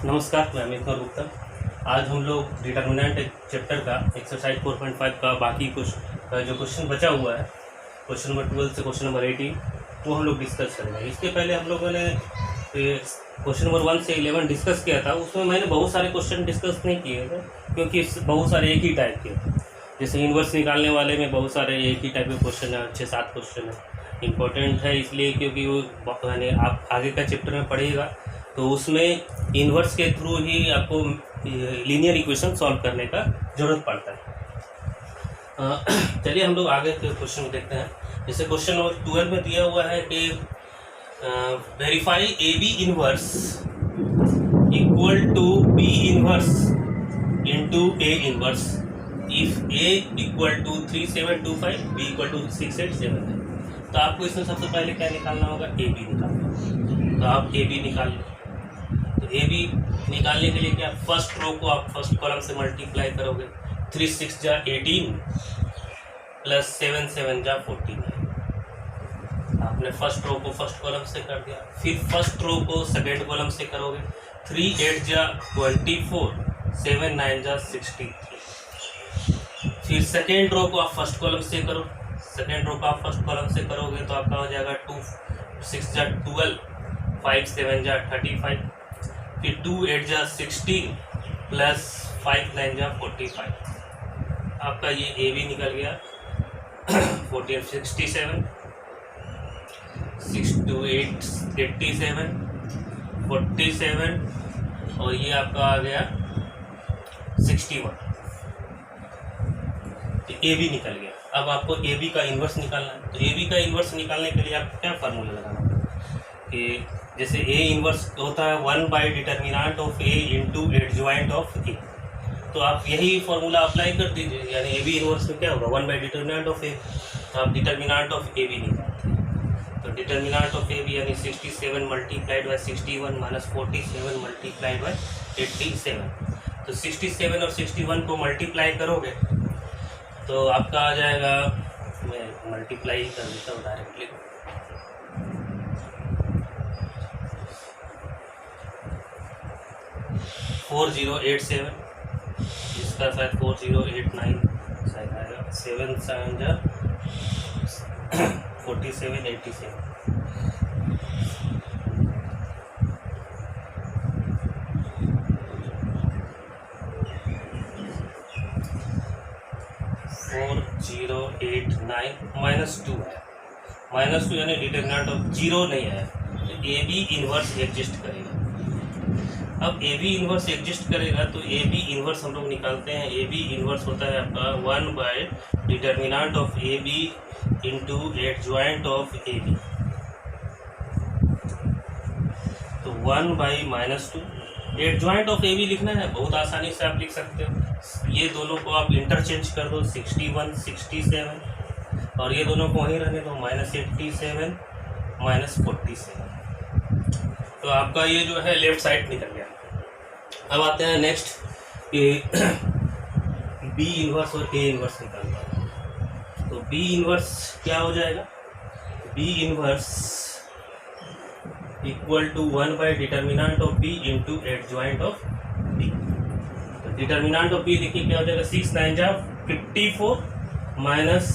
नमस्कार, मैं अमित कुमार गुप्ता। आज हम लोग डिटर्मिनेंट चैप्टर का एक्सरसाइज 4.5 का बाकी कुछ जो क्वेश्चन बचा हुआ है, क्वेश्चन नंबर 12 से क्वेश्चन नंबर 18, वो हम लोग डिस्कस करेंगे। इसके पहले हम लोगों ने क्वेश्चन नंबर 1 से 11 डिस्कस किया था। उसमें मैंने बहुत सारे क्वेश्चन डिस्कस नहीं किए थे क्योंकि बहुत सारे एक ही टाइप के थे। जैसे इन्वर्स निकालने वाले में बहुत सारे एक ही टाइप के क्वेश्चन है, 6-7 क्वेश्चन है। इम्पोर्टेंट है इसलिए क्योंकि वो यानी आप आगे का चैप्टर में पढ़िएगा तो उसमें इन्वर्स के थ्रू ही आपको लीनियर इक्वेशन सॉल्व करने का ज़रूरत पड़ता है। चलिए हम लोग आगे के क्वेश्चन को देखते हैं। जैसे क्वेश्चन नंबर 12 में दिया हुआ है कि verify A B inverse equal to B inverse into A inverse if A equal to 3725 B equal to 6879। तो आपको इसमें सबसे पहले क्या निकालना होगा? ए बी निकालना। तो आप ए बी निकाल लो। तो ए बी निकालने के लिए क्या, फर्स्ट रो को आप फर्स्ट कॉलम से मल्टीप्लाई करोगे। 3 6 जा 18 प्लस 7 7 जा 14। आपने फर्स्ट रो को फर्स्ट कॉलम से कर दिया। फिर फर्स्ट रो को सेकेंड कॉलम से करोगे। 3 8 जा 24 7 9 जा 63। फिर सेकेंड रो को आप फर्स्ट कॉलम से करो। सेकेंड रो को आप फर्स्ट कॉलम से करोगे तो आपका हो जाएगा 2 6 जा 12 5 7 जा 35। फिर 2 8 जा 16 प्लस 5 9 जा 45। आपका ये ए बी निकल गया। 14 67 6 2 8 87 47 और ये आपका आ गया 61। ए बी निकल गया। अब आपको ए बी का इन्वर्स निकालना है। तो ए बी का इन्वर्स निकालने के लिए आप क्या फार्मूला लगाना कि जैसे ए इन्वर्स होता है 1 by determinant of A into adjoint of A. तो आप यही फार्मूला अप्लाई कर दीजिए। यानी ए बी इन्वर्स में क्या होगा? 1 बाई डिटर्मिनेंट ऑफ ए। तो आप डिटर्मिनेंट ऑफ ए बी निकालते हैं। तो डिटर्मिनेंट ऑफ ए बी यानी 67 multiplied by 61 minus 47 multiplied by 87। तो 67 और 61 को मल्टीप्लाई करोगे तो आपका आ जाएगा, मैं मल्टीप्लाई कर देता हूँ डायरेक्टली। $4087, इसका शायद 4089 शायद आएगा। 7 7 जा 4787। 4089 -2 है। -2 यानी डिटर्मिनेंट ऑफ 0 नहीं है। तो ए बी इन्वर्स एग्जिस्ट करेगा। अब ए बी इन्वर्स एग्जिस्ट करेगा तो ए बी इन्वर्स हम लोग निकालते हैं। ए बी इन्वर्स होता है आपका 1 by determinant of A B into adjoint of A B. तो 1 by -2। Adjoint of A B लिखना है, बहुत आसानी से आप लिख सकते हो। ये दोनों को आप इंटरचेंज कर दो, 61 67 और ये दोनों को वहीं रहने दो, -87 -47। तो आपका ये जो है लेफ्ट साइड निकल गया। अब आते हैं नेक्स्ट कि बी इन्वर्स और ए इन्वर्स निकालना है। तो बी इन्वर्स क्या हो जाएगा? B inverse equal to 1 by determinant of B into adjoint of B. तो डिटर्मिनेंट ऑफ बी देखिए क्या हो जाएगा? 6 9 जा 54 माइनस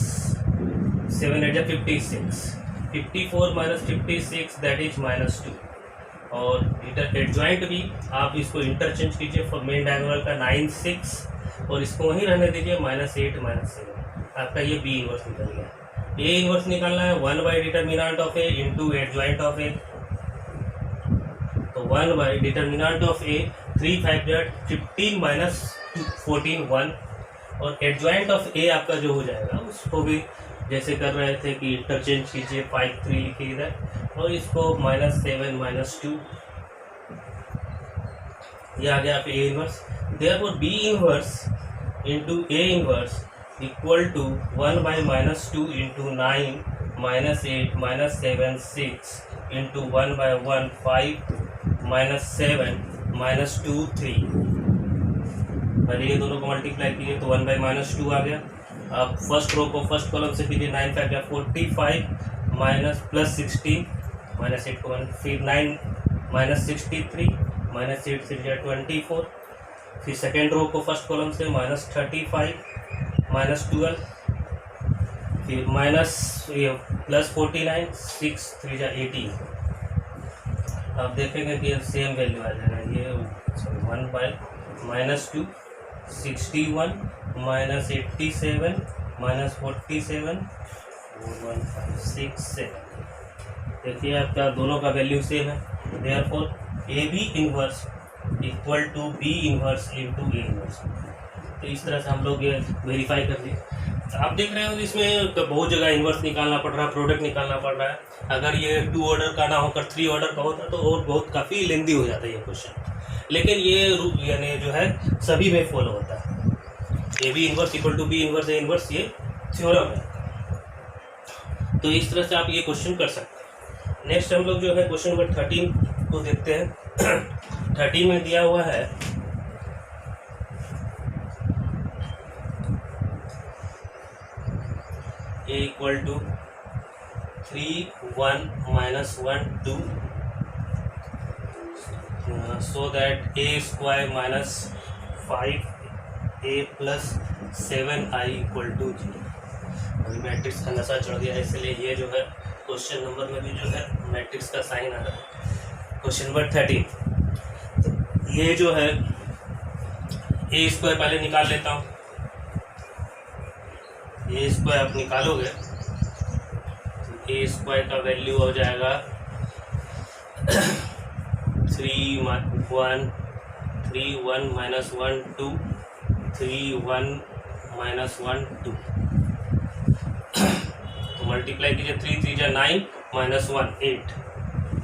7 8 जा 56। 54 माइनस 56 दैट इज -2। और एडजॉइंट भी आप इसको इंटरचेंज कीजिए फॉर मेन डायगोनल का 9 6 और इसको वहीं रहने दीजिए -8 -7। आपका ये बी इन्वर्स निकल गया। ए इन्वर्स निकालना है 1 by determinant of A into adjoint of A. तो 1 बाई डिटर्मिनेंट ऑफ ए 3 5 जा 15 माइनस 14 1 और एडजॉइंट ऑफ ए आपका जो हो जाएगा उसको भी जैसे कर रहे थे कि इंटरचेंज कीजिए। 5 3 लिखिए इधर और इसको -7 -2। ये आ गया आप A inverse. Therefore B inverse into A inverse equal to 1 by -2 into 9 -8 -7 6 into 1 by 1 5 -7 -2 3। पहले ये दोनों को मल्टीप्लाई कीजिए तो 1 बाई -2 आ गया। अब फर्स्ट रो को फर्स्ट कॉलम से कीजिए। 9 5 या 45 माइनस प्लस 16 -8 को फिर 9 -63 -8 से 24, फिर सेकेंड रो को फर्स्ट कॉलम से -35 -12, फिर +49 6 3 18। आप देखेंगे कि सेम वैल्यू आ जाएगा, ये 1/-2 61 -87 -47 41567। देखिए आपका दोनों का वैल्यू सेम है, therefore A B inverse equal to B inverse into A inverse. तो इस तरह से हम लोग ये वेरीफाई कर लिए। आप देख रहे हो इसमें तो बहुत जगह इन्वर्स निकालना पड़ रहा है, प्रोडक्ट निकालना पड़ रहा है। अगर ये 2 ऑर्डर का ना होकर 3 ऑर्डर का होता तो और बहुत काफ़ी लेंदी हो जाता है ये क्वेश्चन, लेकिन ये यानी जो है सभी में फॉलो होता है। A B inverse equal to B inverse A inverse, ये थ्योरम है। तो इस तरह से आप ये क्वेश्चन कर सकते हैं। नेक्स्ट हम लोग जो है क्वेश्चन नंबर 13 को देखते हैं। 13 में दिया हुआ है a equal to 3 1 -1 2 so that a square -5a + 7i equal to 0। अभी मैट्रिक्स का नशा चढ़ गया है, इसलिए ये जो है क्वेश्चन नंबर में भी जो है मैट्रिक्स का साइन आ रहा है। क्वेश्चन नंबर 13, तो ये जो है ए स्क्वायर पहले निकाल लेता हूँ। ए स्क्वायर आप निकालोगे तो ए स्क्वायर का वैल्यू हो जाएगा 3 1 3 1 -1 2 3 1 -1 2। तो मल्टीप्लाई कीजिए, 3 3 जा 9 -1 8।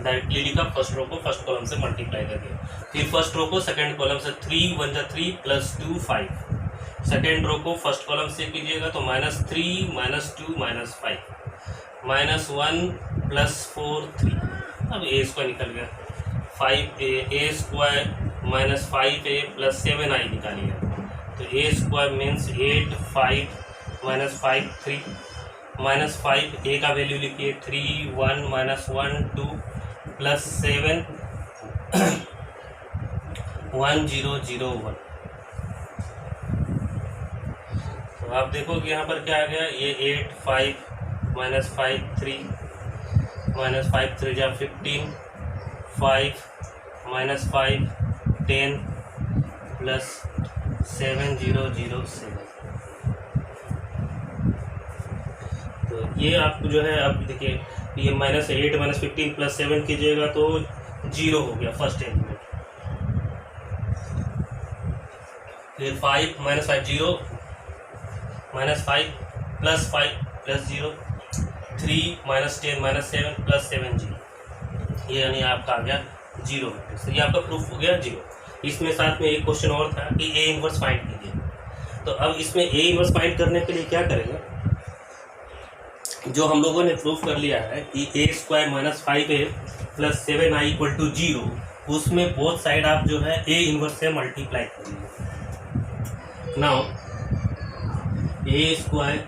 डायरेक्टली लिखा, फर्स्ट रो को फर्स्ट कॉलम से मल्टीप्लाई कर दिया, फिर फर्स्ट रो को सेकंड कॉलम से 3 1 जा 3 +2 5। सेकेंड रो को फर्स्ट कॉलम से कीजिएगा तो -3 -2 -5 -1 +4 3। अब ए स्क्वायर निकल गया, 5a a square -5a + 7i निकालिए। तो ए स्क्वायर मीन्स 8 5 -5 3 -5 ए का वैल्यू लिखिए 3 1 -1 2 + 7 1 0 0 1। तो आप देखो कि यहाँ पर क्या आ गया, ये 8 5 -5 3 -5 3 जा 15 5 -5 10 + 7 0 0 7। तो ये आपको जो है, अब देखिए ये -8 -15 + 7 कीजिएगा तो 0 हो गया फर्स्ट एलिमेंट। फिर 5 -5 0 -5 +5 +0 3 -10 -7 + 7 0। ये यानी आपका आ गया 0 मैट्रिक्स। ये आपका प्रूफ हो गया 0। इसमें साथ में एक क्वेश्चन और था कि ए इनवर्स फाइंड कीजिए। तो अब इसमें ए इनवर्स फाइंड करने के लिए क्या करेंगे, जो हम लोगों ने प्रूफ कर लिया है कि a square -5a + 7i equal to 0, उसमें बोथ साइड आप जो है a इनवर्स से मल्टीप्लाई करेंगे। Now a square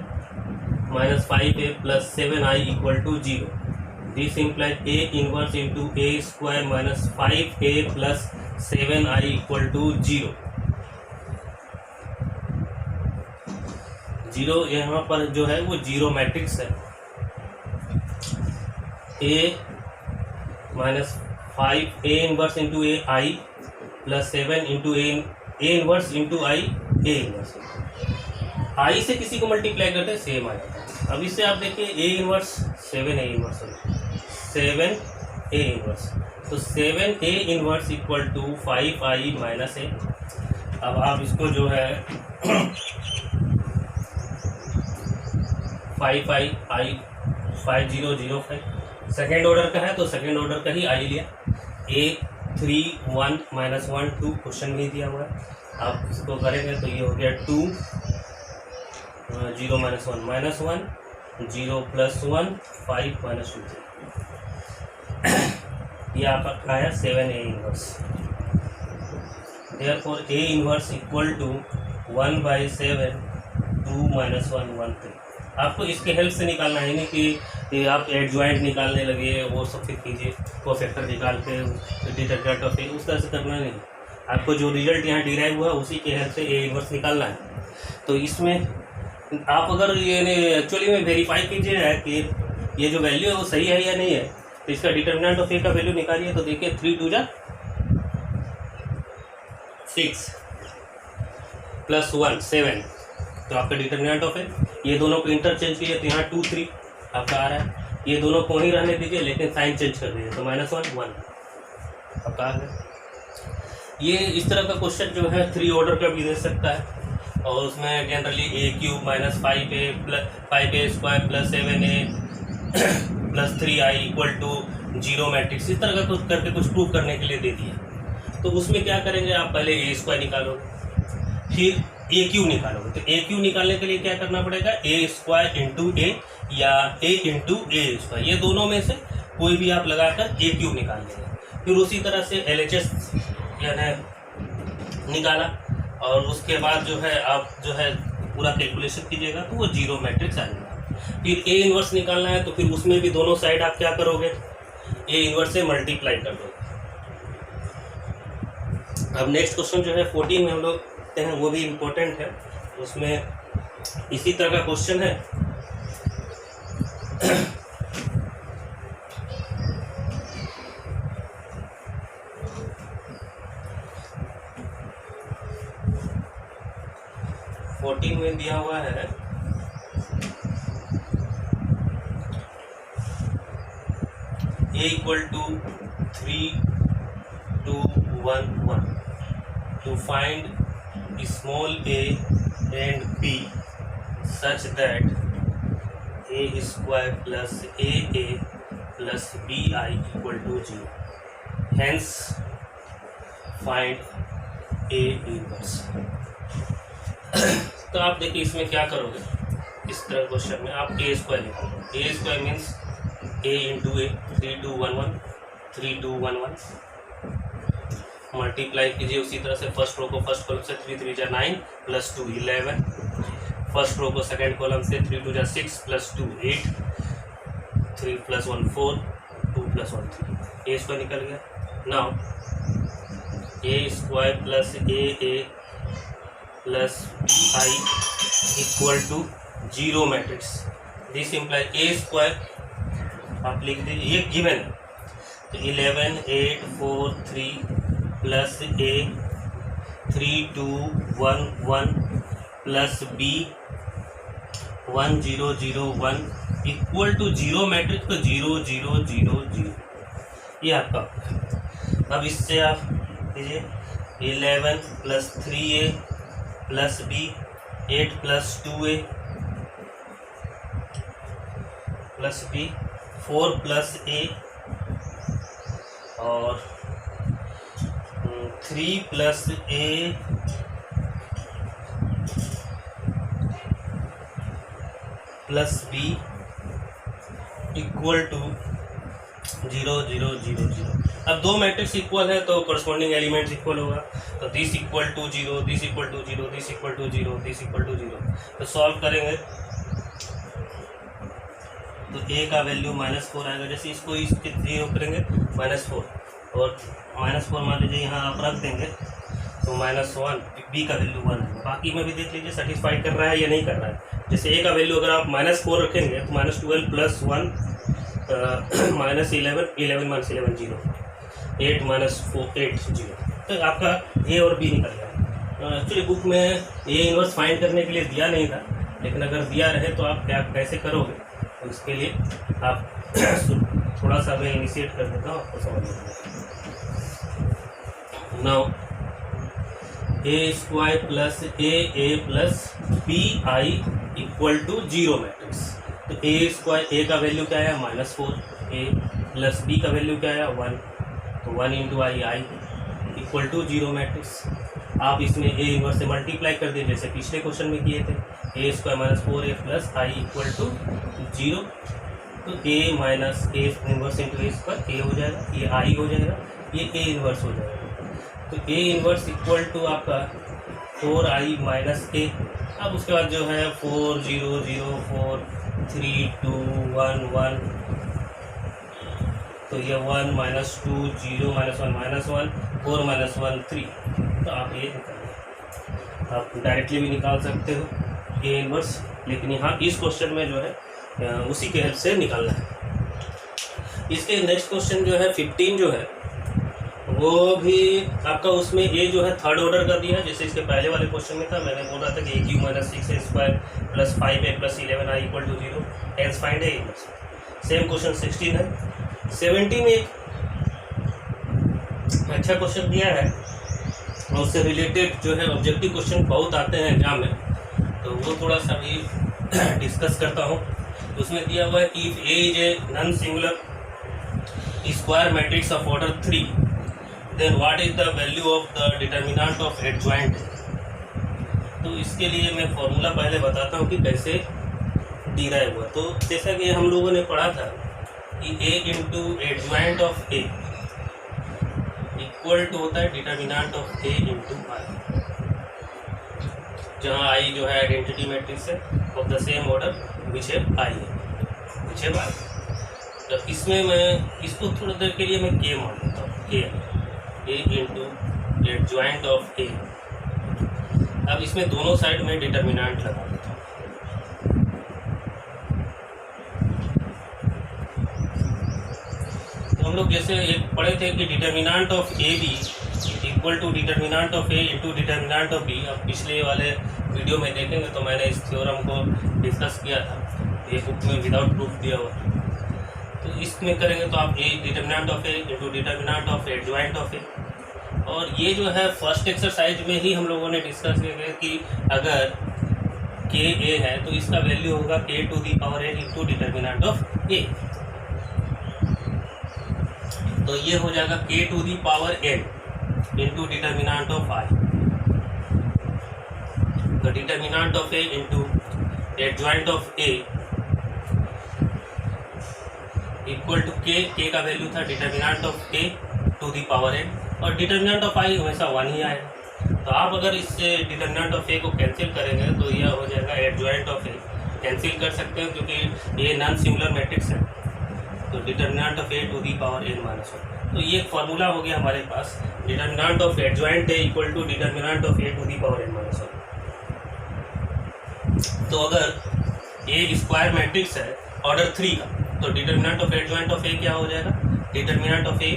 -5a + 7i equal to 0, this implies a inverse into a square -5a + 7i equal to 0। 0 यहाँ पर जो है वो 0 मैट्रिक्स है। a -5 a inverse into a i + 7 into a inverse into i a inverse. i से किसी को multiply करते हैं सेम आ जाता है। अब इससे आप देखिए a inverse 7a inverse 7a inverse, तो 7a inverse equal to 5i - a। अब आप इसको जो है 5i 5005 सेकेंड ऑर्डर का है तो सेकेंड ऑर्डर का ही आई लिया। a 3 1 -1 2 क्वेश्चन में दिया हुआ है। आप इसको करेंगे तो ये हो गया 2 0 -1 -1 0 + 1 5 -2 ये आपका आया 7a inverse. Therefore a inverse equal to 1/7 2 - 1 1 3। आपको इसके हेल्प से निकालना है, नहीं कि कि आप एडजॉइंट निकालने लगे, वो सब फिर कीजिए, वो फैक्टर निकाल के डिटरमिनेंट ऑफ ए, उस तरह से करना नहीं। आपको जो रिजल्ट यहाँ डिराइव हुआ उसी के हेल्प से ए इनवर्स निकालना है। तो इसमें आप अगर ये एक्चुअली में वेरीफाई कीजिए है कि ये जो वैल्यू है वो सही है या नहीं है, तो इसका डिटरमिनेंट ऑफ ए का वैल्यू निकालिए। तो देखिए 3 2 जा 6 प्लस 1 7, तो आपका डिटरमिनेंट ऑफ ए। ये दोनों को इंटरचेंज कीजिए तो यहाँ 2 3 आपका आ रहा है। ये दोनों को ही रहने दीजिए लेकिन साइन चेंज कर दीजिए, तो -1 1 आपका आ गया। ये इस तरह का क्वेश्चन जो है 3 ऑर्डर का भी दे सकता है, और उसमें generally a³ minus 5a plus 5a square plus 7a plus 3i equal to 0 matrix, इस तरह का कुछ करके कुछ प्रूव करने के लिए दे दिया। तो उसमें क्या करेंगे, आप पहले a स्क्वायर निकालोगे, फिर a³ निकालोगे। तो a³ निकालने के लिए क्या करना पड़ेगा, a स्क्वायर इंटू a या a इंटू a स्क्वायर, ये दोनों में से कोई भी आप लगाकर a³ निकाल लेंगे। फिर उसी तरह से LHS यानी निकाला, और उसके बाद जो है आप जो है पूरा कैलकुलेशन कीजिएगा तो वो 0 मैट्रिक्स आ जाएगा। फिर ए इनवर्स निकालना है, तो फिर उसमें भी दोनों साइड आप क्या करोगे, ए इनवर्स से मल्टीप्लाई कर दोगे। अब नेक्स्ट क्वेश्चन जो है 14 में हम लोग देखते हैं, वो भी इम्पोर्टेंट है। उसमें इसी तरह का क्वेश्चन है। में दिया हुआ है a equal to 3 2 1 1 to find small a and b such that a square plus aa plus bi equal to 0. Hence find a inverse. तो आप देखिए इसमें क्या करोगे, इस तरह क्वेश्चन में आप a स्क्वायर लिखोगे। a square means a into A 3 2 1 1 3 2 1 1 multiply कीजिए। उसी तरह से फर्स्ट रो को फर्स्ट कॉलम से 3 3 जा 9 प्लस 2 11, फर्स्ट रो को सेकेंड कॉलम से 3 2 जा 6 plus 2 8 3 plus 1 4 2 plus 1 3, a square निकल गया। Now a square plus a plus bi equal to 0 matrix. This imply a square आप लिख दीजिए, ये गिवन है, तो 11 8 4 3 plus a 3 2 1 1 plus b 1 0 0 1 equal to 0 matrix को 0 0 0 0, ये आपका। अब इससे आप लीजिए 11 plus 3a plus b 8 plus 2a plus b 4 plus a और 3 plus a plus b equal to 0 0 0 0। अब दो मैट्रिक्स इक्वल है तो करस्पॉन्डिंग एलिमेंट्स इक्वल होगा, तो this equal to 0 this equal to 0 this equal to 0 this equal to 0। तो solve करेंगे तो a का वैल्यू -4 आएगा। जैसे इसको इसके 0 करेंगे -4 और -4 मान लीजिए यहाँ आप रख देंगे तो -1, b का वैल्यू 1 है। बाकी में भी देख लीजिए सेटिस्फाई कर रहा है या नहीं कर रहा है। जैसे a का वैल्यू अगर आप -4 रखेंगे तो -12 प्लस 1 -11 11 माइनस 11 0 8 -4 8 0, तो आपका a और b निकल गया। एक्चुअली बुक में a इनवर्स फाइंड करने के लिए दिया नहीं था, लेकिन अगर दिया रहे तो आप क्या कैसे करोगे, तो इसके लिए आप थोड़ा सा मैं इनिशिएट कर देता हूँ, आपको समझ में। Now a square plus a plus bi equal to 0 matrix. तो a स्क्वायर, a का वैल्यू क्या है -4, a प्लस b का वैल्यू क्या है 1, तो 1 into I equal to 0 matrix. आप इसमें a इनवर्स से मल्टीप्लाई कर दीजिए जैसे पिछले क्वेश्चन में किए थे, a square -4a plus I equal to 0, तो a minus a inverse into a square a हो जाएगा, ये i हो जाएगा, ये a इनवर्स हो जाएगा। तो ए इनवर्स इक्वल टू आपका 4i माइनस ए। अब उसके बाद जो है 4 0 0 4 3 2 1 1, तो ये 1 माइनस 2 0 माइनस 1 माइनस 1 4 माइनस 1 3। तो आप ये निकालिए, आप डायरेक्टली भी निकाल सकते हो ए इनवर्स, लेकिन यहाँ इस क्वेश्चन में जो है उसी के हेल्प से निकालना है। इसके नेक्स्ट क्वेश्चन जो है 15 जो है वो भी आपका उसमें ए जो है थर्ड ऑर्डर का दिया है, जैसे इसके पहले वाले क्वेश्चन में था। मैंने बोल रहा था कि A cube minus 6 square plus 5a plus 11i equal to 0, hence find A inverse. Same question 16 है। 17 में एक अच्छा क्वेश्चन दिया है और उससे रिलेटेड जो है ऑब्जेक्टिव क्वेश्चन बहुत आते हैं एग्जाम में, तो वो थोड़ा सा भी डिस्कस करता हूँ। उसमें दिया हुआ है कि if A is a non singular square matrix of order 3, then what is the value of the determinant of adjoint. तो इसके लिए मैं फॉर्मूला पहले बताता हूँ कि कैसे डिराइव हुआ। तो जैसा कि हम लोगों ने पढ़ा था कि A into adjoint of A equal to होता है determinant of A into I, जहाँ आई जो है आइडेंटिटी मैट्रिक्स है of the same order which है आई है, विच है आई। तो इसमें मैं इसको थोड़ी देर के लिए मैं के मान लेता हूँ, ए इंटू एडजॉइंट ऑफ ए। अब इसमें दोनों साइड में डिटर्मिनेंट लगा देता हूँ। तो हम लोग जैसे एक पढ़े थे कि determinant of A B equal to determinant of A into determinant of B. अब पिछले वाले वीडियो में देखेंगे तो मैंने इस थ्योरम को डिस्कस किया था, ये बुक में विदाउट प्रूफ दिया हुआ। तो इसमें करेंगे तो आप A determinant of A into determinant of adjoint of A. और ये जो है फर्स्ट एक्सरसाइज में ही हम लोगों ने डिस्कस किया कि अगर के ए है तो इसका वैल्यू होगा k to the power n into determinant of A. तो ये हो जाएगा k to the power n into determinant of I, तो determinant of A into adjoint of A equal to k का वैल्यू था determinant of A to the power n, और determinant of I हमेशा 1 ही आएगा। तो आप अगर इससे डिटर्मिनेंट ऑफ ए को कैंसिल करेंगे तो यह हो जाएगा एडजॉइंट ऑफ ए। कैंसिल कर सकते हैं क्योंकि ये नॉन सिंगुलर मैट्रिक्स है, तो determinant of A to the power n minus 1। तो ये एक फार्मूला हो गया हमारे पास, determinant of adjoint A equal to determinant of A to the power n minus 1। तो अगर ए स्क्वायर मैट्रिक्स है ऑर्डर 3 का, तो determinant of adjoint of A क्या हो जाएगा, determinant of A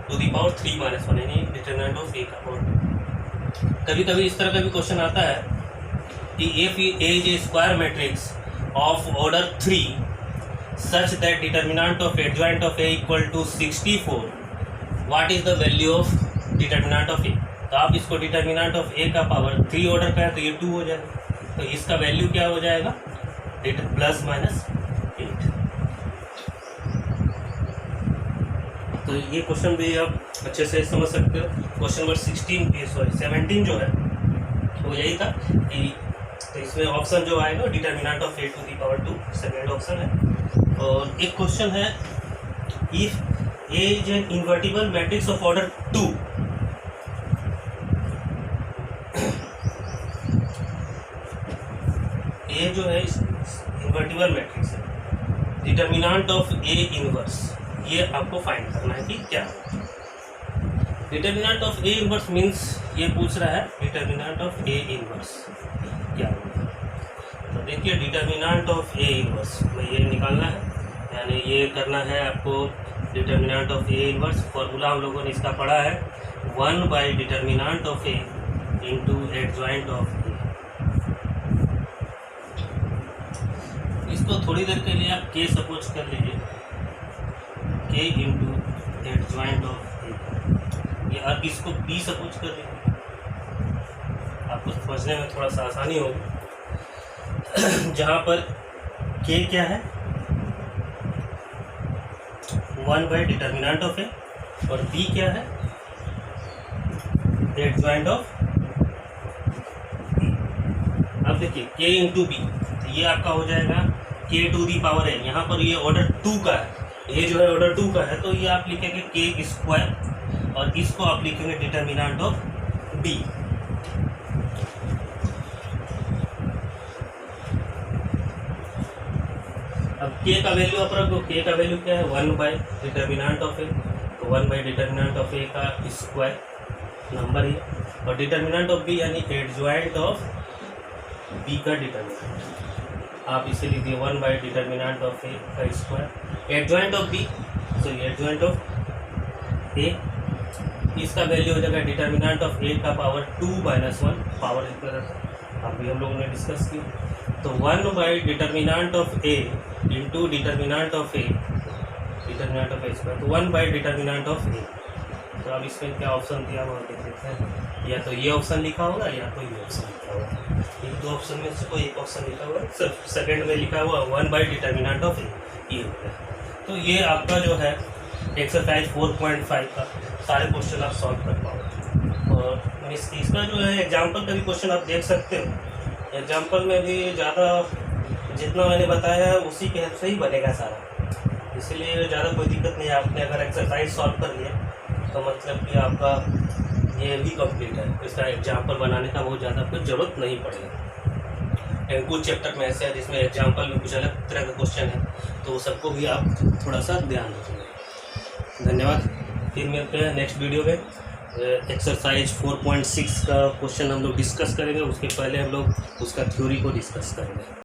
to the power 3 minus 1, यानी डिटर्मिनेंट ऑफ ए का ऑर्डर। कभी कभी इस तरह का भी क्वेश्चन आता है कि if A is A square matrix of order 3 such that determinant of adjoint of a equal to 64, what is the value of determinant of a। तो आप इसको डिटर्मिनेंट ऑफ ए का पावर 3 ऑर्डर का है तो ये 2 हो जाएगा, तो इसका वैल्यू क्या हो जाएगा, प्लस माइनस 8। तो ये क्वेश्चन भी आप अच्छे से समझ सकते हो। क्वेश्चन नंबर 17 जो है वो यही था कि तो इसमें ऑप्शन जो आएगा determinant of A to the power 2, second option है। और एक क्वेश्चन है if A is an invertible matrix of order 2, A जो है इन्वर्टिबल मैट्रिक्स है, डिटर्मिनेंट ऑफ ए इनवर्स, ये आपको फाइंड करना है कि क्या है। Determinant of A inverse means ये पूछ रहा है डिटर्मिनेंट ऑफ ए इनवर्स क्या होगा। तो देखिए डिटर्मिनेंट ऑफ ए इनवर्स में ये निकालना है, यानी ये करना है आपको determinant of A inverse. Formula हम लोगों ने इसका पढ़ा है 1 by determinant of A into adjoint of A. इसको थोड़ी देर के लिए आप के सपोज कर लीजिए, के इंटू एडजॉइंट ऑफ ए, या आप इसको बी सपोज कर लीजिए, आपको समझने में थोड़ा सा आसानी होगी। जहाँ पर के क्या है 1 बाई डिटर्मिनेंट ऑफ ए और बी क्या है एडजॉइंट ऑफ। अब देखिए के इंटू बी, तो ये आपका हो जाएगा k to the power N. यहाँ पर ये ऑर्डर 2 का है, ये जो है ऑर्डर 2 का है, तो ये आप लिखेंगे के स्क्वायर और इसको आप लिखेंगे डिटर्मिनेंट ऑफ बी। अब k का वैल्यू आप रख दो, k का वैल्यू क्या है 1 बाई डिटर्मिनेंट ऑफ ए, तो 1 बाई डिटर्मिनेंट ऑफ ए का स्क्वायर नंबर है, और डिटर्मिनेंट ऑफ बी यानी एडजॉइंट ऑफ बी का डिटर्मिनेंट, आप इसे लिखिए 1 बाई डिटर्मिनेंट ऑफ ए का square, adjoint of B sorry adjoint of A, इसका वैल्यू हो जाएगा डिटर्मिनेंट ऑफ ए का पावर 2 माइनस 1 पावर अभी हम लोगों ने डिस्कस किया, तो 1 by determinant of A into determinant of A square, तो 1 बाई डिटर्मिनेंट ऑफ ए। तो अब इसमें क्या ऑप्शन दिया हुआ देख लेते हैं, या तो ये ऑप्शन लिखा होगा या तो ये ऑप्शन लिखा होगा, इन दो ऑप्शन में से कोई एक ऑप्शन लिखा हुआ है, सिर्फ सेकेंड में लिखा हुआ 1 बाई डिटर्मिनेंट ऑफ ए, ये हो गया। तो ये आपका जो है एक्सरसाइज 4.5 का सारे क्वेश्चन आप सॉल्व कर पाओगे, और इसका जो है एग्जाम्पल का भी क्वेश्चन आप देख सकते हो, एग्जाम्पल में भी ज़्यादा जितना मैंने बताया है उसी के हेल्प से ही बनेगा सारा, इसलिए ज़्यादा कोई दिक्कत नहीं है। आपने अगर एक्सरसाइज सॉल्व कर लिया तो मतलब कि आपका ये भी कंप्लीट है, इसका एग्जाम्पल बनाने का बहुत ज़्यादा कोई ज़रूरत नहीं पड़ेगा। कुछ चैप्टर में ऐसे है जिसमें एग्जाम्पल में कुछ अलग तरह का क्वेश्चन है, तो सबको भी आप थोड़ा सा ध्यान रखेंगे। धन्यवाद, फिर मिलते हैं नेक्स्ट वीडियो में। एक्सरसाइज 4.6 का क्वेश्चन हम लोग डिस्कस करेंगे, उसके पहले हम लोग उसका थ्योरी को डिस्कस करेंगे।